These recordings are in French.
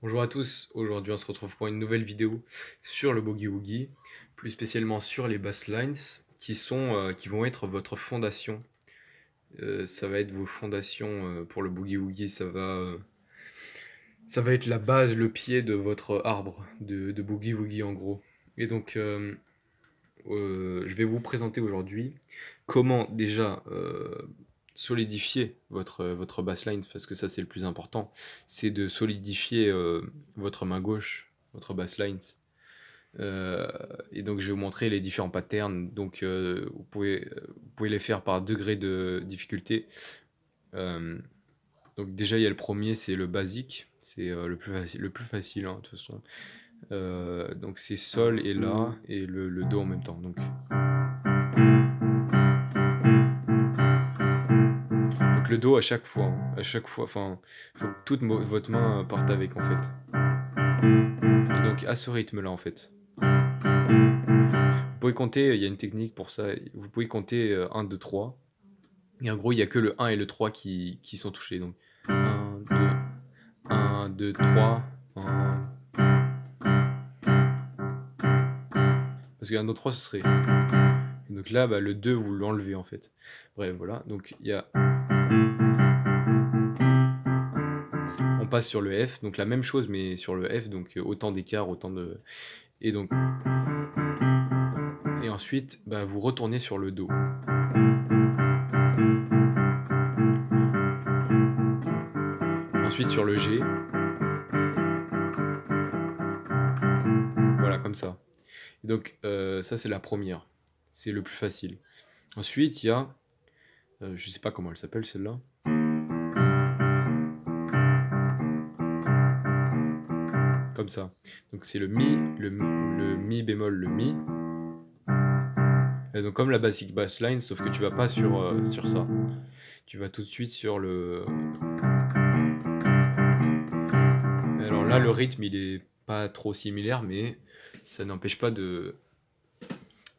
Bonjour à tous, aujourd'hui on se retrouve pour une nouvelle vidéo sur le Boogie Woogie, plus spécialement sur les basslines qui vont être votre fondation. Ça va être vos fondations pour le Boogie Woogie, ça va être la base, le pied de votre arbre de Boogie Woogie en gros. Et donc je vais vous présenter aujourd'hui comment déjà solidifier votre bassline, parce que ça c'est le plus important, c'est de solidifier votre main gauche, votre bassline. Et donc je vais vous montrer les différents patterns, donc vous pouvez les faire par degré de difficulté. Euh, donc déjà il y a le premier, c'est le basique, c'est le plus facile hein, de toute façon. Donc c'est Sol et La et le Do en même temps. Donc le Do à chaque fois, enfin, faut que toute votre main parte avec en fait. Et donc à ce rythme là en fait. Vous pouvez compter, il y a une technique pour ça, vous pouvez compter 1, 2, 3. Et en gros, il n'y a que le 1 et le 3 qui sont touchés. Donc 1, 2, 1, 2, 3, 1. Parce qu'un 2, 3, ce serait. Et donc là, bah, le 2, vous l'enlevez en fait. Bref, voilà. Donc il y a. On passe sur le F, donc la même chose, mais sur le F, donc autant d'écart, autant de. Et donc. Et ensuite, bah, vous retournez sur le Do. Ensuite sur le G. Voilà, comme ça. Et donc ça c'est la première. C'est le plus facile. Ensuite il y a, je sais pas comment elle s'appelle celle-là. Comme ça. Donc c'est le Mi, le Mi bémol, le Mi. Et donc comme la basic bassline, sauf que tu vas pas sur ça. Tu vas tout de suite sur le... Alors là le rythme il est pas trop similaire, mais ça n'empêche pas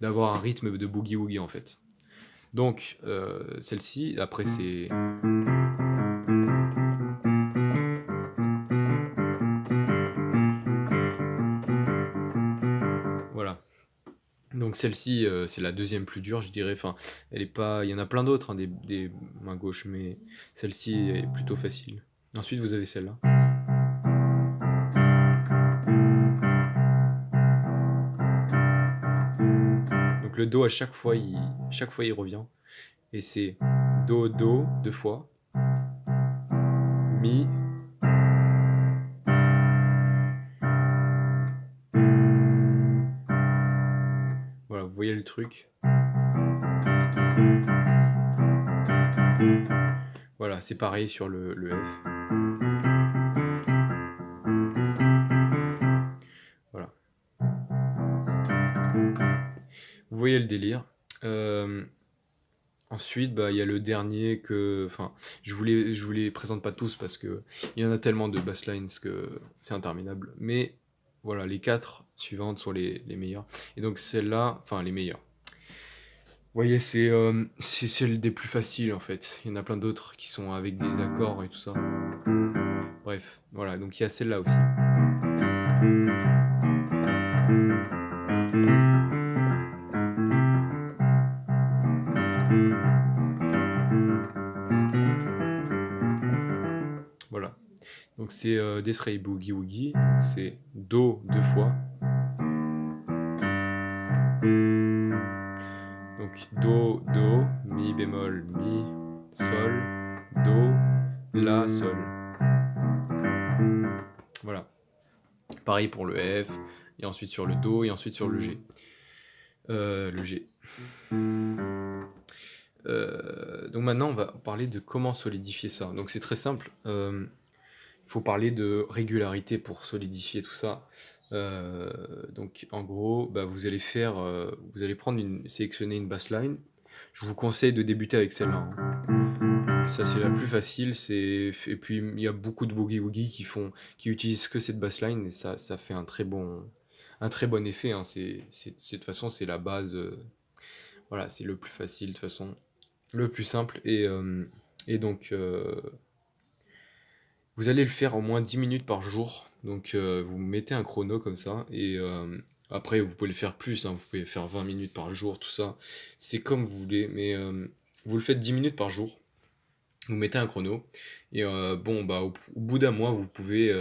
d'avoir un rythme de boogie woogie en fait. Donc celle-ci, après c'est... Voilà. Donc celle-ci, c'est la deuxième plus dure, je dirais. Enfin, elle est pas. Il y en a plein d'autres, hein, des mains gauches, mais celle-ci est plutôt facile. Ensuite, vous avez celle-là. Donc le do à chaque fois il revient. Et c'est do do deux fois, mi. Voilà, vous voyez le truc. Voilà, c'est pareil sur le F. Voilà. Vous voyez le délire. Ensuite, bah, il y a le dernier que... Enfin, je vous les présente pas tous parce que il y en a tellement de basslines que c'est interminable. Mais voilà, les 4 suivantes sont les meilleures. Et donc celle-là, enfin les meilleures. Vous voyez, c'est celle des plus faciles en fait. Il y en a plein d'autres qui sont avec des accords et tout ça. Bref, voilà, donc il y a celle-là aussi. Voilà. Donc c'est Des'rey Boogie Woogie, c'est Do deux fois. Donc Do, Do, Mi bémol, Mi, Sol, Do, La, Sol. Voilà. Pareil pour le F, et ensuite sur le Do, et ensuite sur le G. Le G. Donc maintenant on va parler de comment solidifier ça. Donc c'est très simple. Il faut parler de régularité pour solidifier tout ça. Donc en gros, bah, vous allez sélectionner une bassline. Je vous conseille de débuter avec celle-là. Hein. Ça c'est la plus facile. Et puis il y a beaucoup de boogie woogie qui utilisent que cette bassline et ça fait un très bon effet. Hein. De toute façon c'est la base. Voilà, c'est le plus facile de toute façon, le plus simple et donc vous allez le faire au moins 10 minutes par jour, Donc vous mettez un chrono comme ça, et après vous pouvez le faire plus, hein, vous pouvez faire 20 minutes par jour, tout ça. C'est comme vous voulez, mais vous le faites 10 minutes par jour. Vous mettez un chrono, et bon, bah, au bout d'un mois, vous pouvez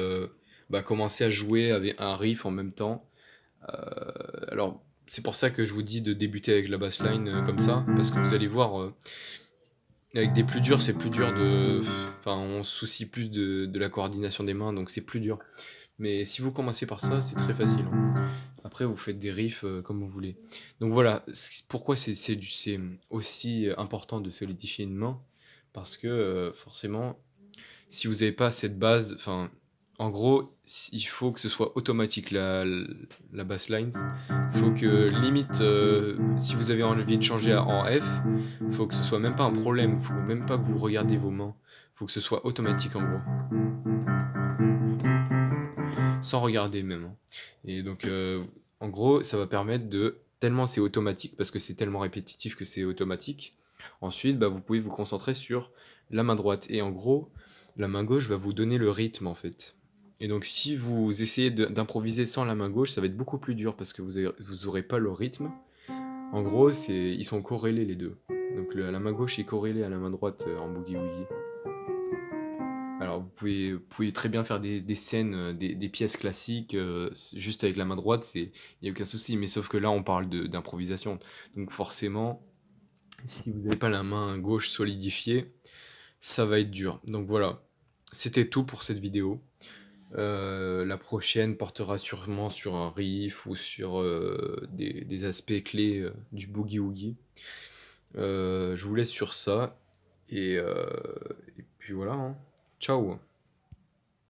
bah, commencer à jouer avec un riff en même temps. Alors, c'est pour ça que je vous dis de débuter avec la bassline comme ça, parce que vous allez voir, avec des plus durs, c'est plus dur de. Enfin, on se soucie plus de la coordination des mains, donc c'est plus dur. Mais si vous commencez par ça, c'est très facile, hein. Après, vous faites des riffs comme vous voulez. Donc voilà, pourquoi c'est aussi important de solidifier une main, parce que forcément, si vous n'avez pas cette base, enfin, en gros, il faut que ce soit automatique la bassline. Il faut que limite, si vous avez envie de changer en F, il faut que ce soit même pas un problème. Il faut même pas que vous regardez vos mains. Il faut que ce soit automatique en gros, sans regarder même, hein. Et donc, en gros, ça va permettre de tellement c'est automatique parce que c'est tellement répétitif que c'est automatique. Ensuite, bah, vous pouvez vous concentrer sur la main droite. Et en gros, la main gauche va vous donner le rythme en fait. Et donc si vous essayez d'improviser sans la main gauche, ça va être beaucoup plus dur parce que vous aurez pas le rythme. En gros, ils sont corrélés les deux. Donc la main gauche est corrélée à la main droite en boogie woogie. Alors vous pouvez très bien faire des scènes, des pièces classiques juste avec la main droite, il n'y a aucun souci. Mais sauf que là, on parle d'improvisation. Donc forcément, si vous n'avez pas la main gauche solidifiée, ça va être dur. Donc voilà, c'était tout pour cette vidéo. La prochaine portera sûrement sur un riff ou sur des aspects clés du boogie woogie. Je vous laisse sur ça et puis voilà, hein. Ciao.